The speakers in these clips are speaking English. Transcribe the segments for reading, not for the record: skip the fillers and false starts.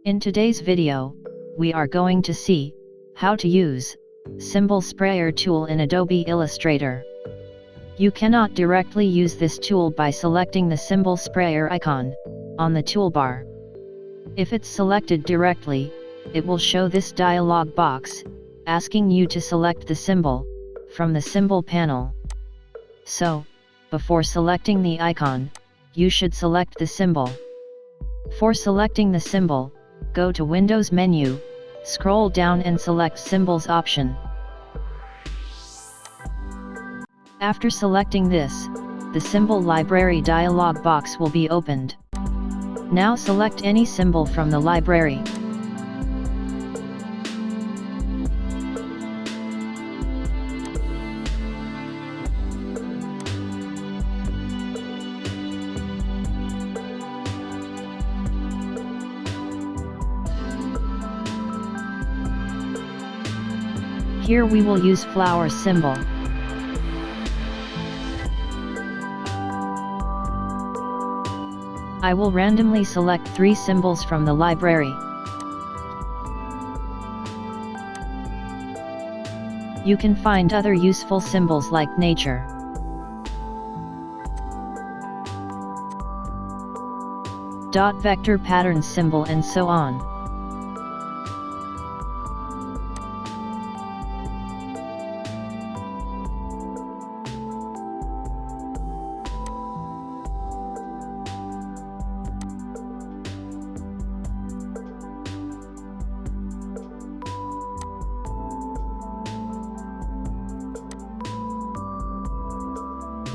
In today's video, we are going to see how to use Symbol Sprayer tool in Adobe Illustrator. You cannot directly use this tool by selecting the Symbol Sprayer icon on the toolbar. If it's selected directly, it will show this dialog box, asking you to select the symbol from the symbol panel. So, before selecting the icon, you should select the symbol. For selecting the symbol, go to Windows menu, scroll down and select Symbols option. After selecting this, the Symbol Library dialog box will be opened. Now select any symbol from the library. Here we will use flower symbol. I will randomly select 3 symbols from the library. You can find other useful symbols like nature, dot vector pattern symbol and so on.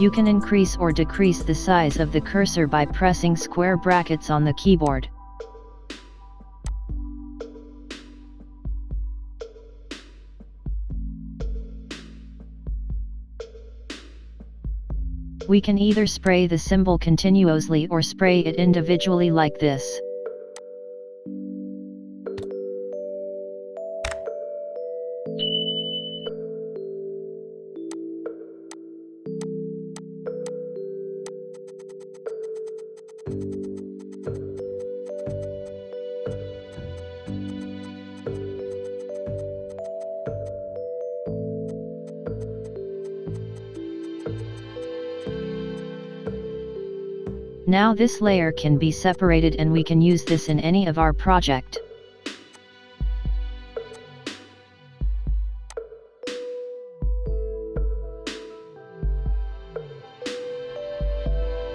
You can increase or decrease the size of the cursor by pressing square brackets on the keyboard. We can either spray the symbol continuously or spray it individually like this. Now this layer can be separated and we can use this in any of our project.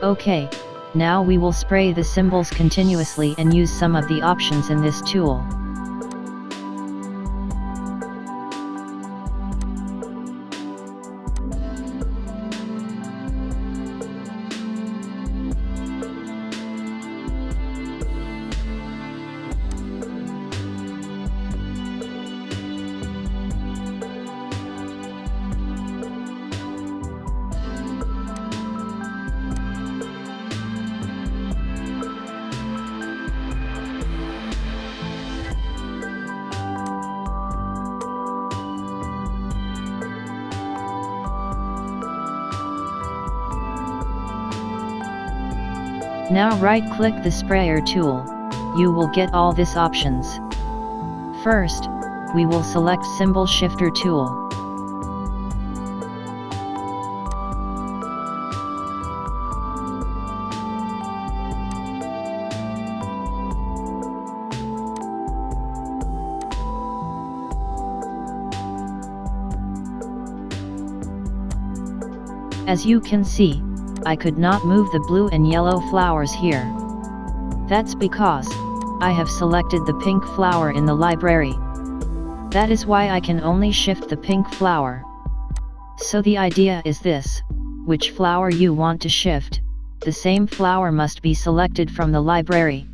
Okay, now we will spray the symbols continuously and use some of the options in this tool. Now right-click the sprayer tool, you will get all these options. First, we will select Symbol Shifter tool. As you can see, I could not move the blue and yellow flowers here. That's because I have selected the pink flower in the library. That is why I can only shift the pink flower. So the idea is this: which flower you want to shift, the same flower must be selected from the library.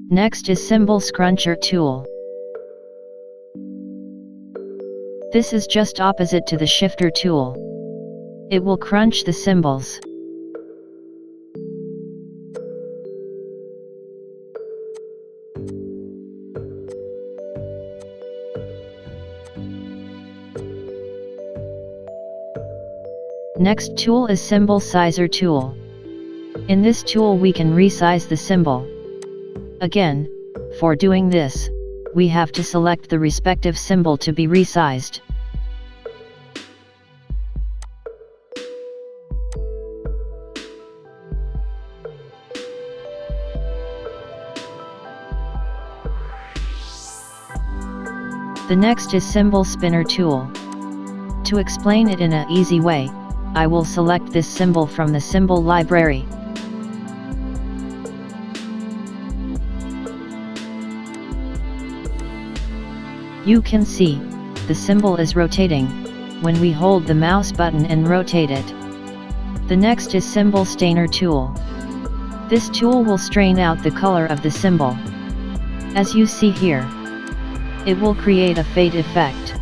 Next is Symbol Scruncher tool. This is just opposite to the Shifter tool. It will crunch the symbols. Next tool is Symbol Sizer tool. In this tool we can resize the symbol. Again, for doing this, we have to select the respective symbol to be resized. The next is Symbol Spinner tool. To explain it in an easy way, I will select this symbol from the symbol library. You can see, the symbol is rotating, when we hold the mouse button and rotate it. The next is Symbol Stainer tool. This tool will strain out the color of the symbol. As you see here, it will create a fade effect.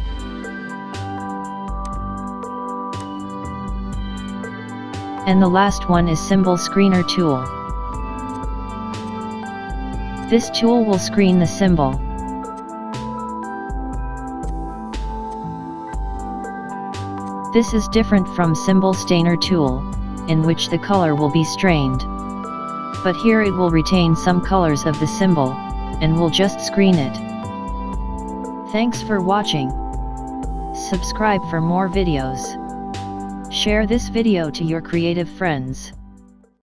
And the last one is Symbol Screener tool. This tool will screen the symbol. This is different from Symbol Stainer tool, in which the color will be strained. But here it will retain some colors of the symbol, and will just screen it. Thanks for watching. Subscribe for more videos. Share this video to your creative friends.